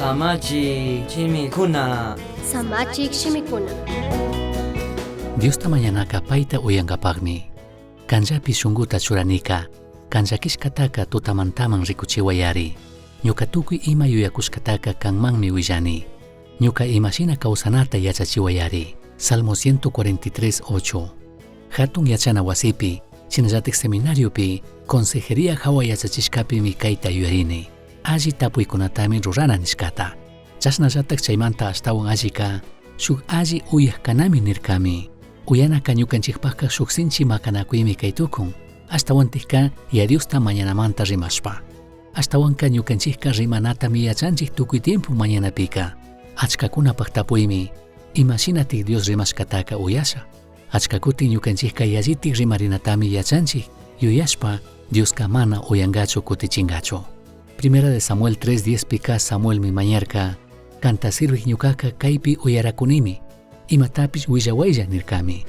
Samachi chimikuna. Samachik shimikuna. Dios mañanaka payta uyankapaqmi. Kanllapi shunquta churanika. Kanllakishkataka tutamantaman rikuchiwayari. Ñuka tukuy ima yuyakushkataka kanmanmi willani. Ñuka imashina kawsanata yachachiwayari. Salmo 143:8. Hatun yachana wasipi, chinallatik seminariopi, consejería hawa yachachishkapi mi kayta yuyarini. Alli tapuykunatami rurana nishkata. Chasnallatak chaymanta ashtawan allika, shuk alli uyakkanami nirkami. Uyanaka ñukanchikpaqqa shuk sinchi makanakuymi kaytukun. Ashtawantikka Diosta mañanamanta rimashpa. Ashtawanka ñukanchikka rimanatami yachanchik tukuy tiempo mañanapika. Achkakunapaq tapuymi, imashinatik Dios rimashkataka uyasha. Achkakutin ñukanchikka yallitik rimarinatami yachanchik, yuyashpa Dioska mana uyangachu kutichingachu. Primera de Samuel 3:10 pika Samuelmi mañarka, kanta sirvik ñukaka kaypi uyarakunimi, imatapish willawaylla nirkami.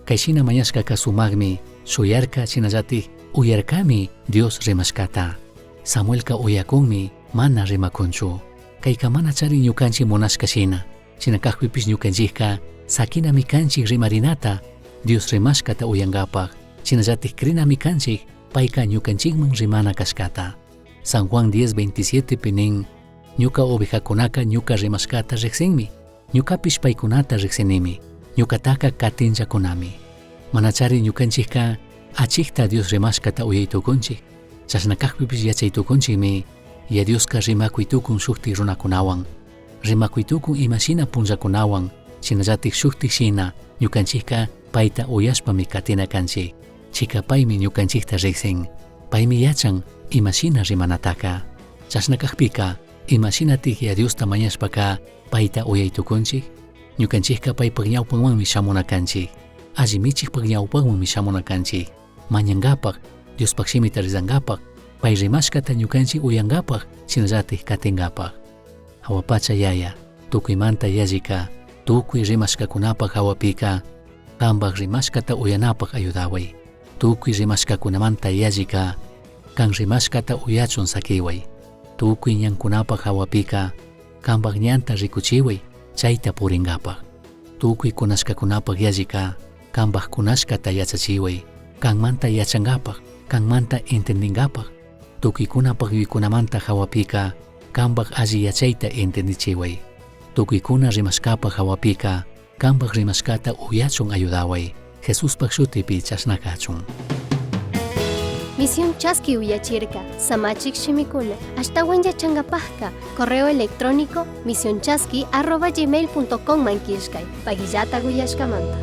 Kayshina mañashkaka sumagmi, shuyarka chinallatik uyarkami Dios rimashkata. Samuelka uyakunmi, mana rimakunchu. Kayka mana chari ñukanchik munashkashina, chinakaqpipish ñukanchikka sakinami kanchik rimarinata, Dios rimashkata uyankapaq, chinallatik krinami kanchik, payka ñukanchikman rimana kashkata. San Juan 10:27 pinin, ñuka ovejakunaka ñuka rimashkata riqsinmi, ñukapish paykunata riqsinimi, ñukataka katinllakunami. Manachari ñukanchikka achikta Dios rimashkata uyaytukunchik, chasnakaqpipish yachaytukunchikmi, ya Dioska rimakuytukun shuktik runakunawan, rimakuytukun imashina punllakunawan, chinallatik shuktik shina ñukanchikka payta uyashpami katina kanchik. Chika paymi ñukanchikta riqsin, paymi yachan imashina rimanataka. Chasnakaqpika imashinatik ya Diosta mañashpaka payta uyaytukunchik, ñukanchikka paypaq ñawpanwanmi shamunakanchik, alli michikpaq ñawpanwanmi shamunakanchik, mañankapaq, Diospaq shimita rizankapaq, pay rimashkata ñukanchik uyankapaq, chinallatik katinkapaq. Hawapacha yaya, tukuymanta yallika, tukuy rimashkakunapaq hawapika, kanpaq rimashkata uyanapaq ayudaway. Tukuy rimashkakunamanta yallika, kan rimashkata uyachun sakiway. Tukuy ñankunapaq hawapika, kanpaq ñanta rikuchiway, chayta purinkapaq. Tukuy kunashkakunapaq yallika, kanpaq kunashkata yachachiway, kanmanta yachankapaq, kanmanta entendinkapaq. Tukuykunapaq yuykunamanta hawapika, kanpaq alli yachayta entendichiway. Tukuykuna rimashkapaq hawapika, kanpaq rimashkata uyachun ayudaway. Jesuspaq shutipi chasnakachun. Misión Chasqui uyachirka, Samachik shimikuna, ashtawan yachankapaqqa, correo electrónico misionchasqui@gmail.com mankishkay, pagillata uyashkamanta.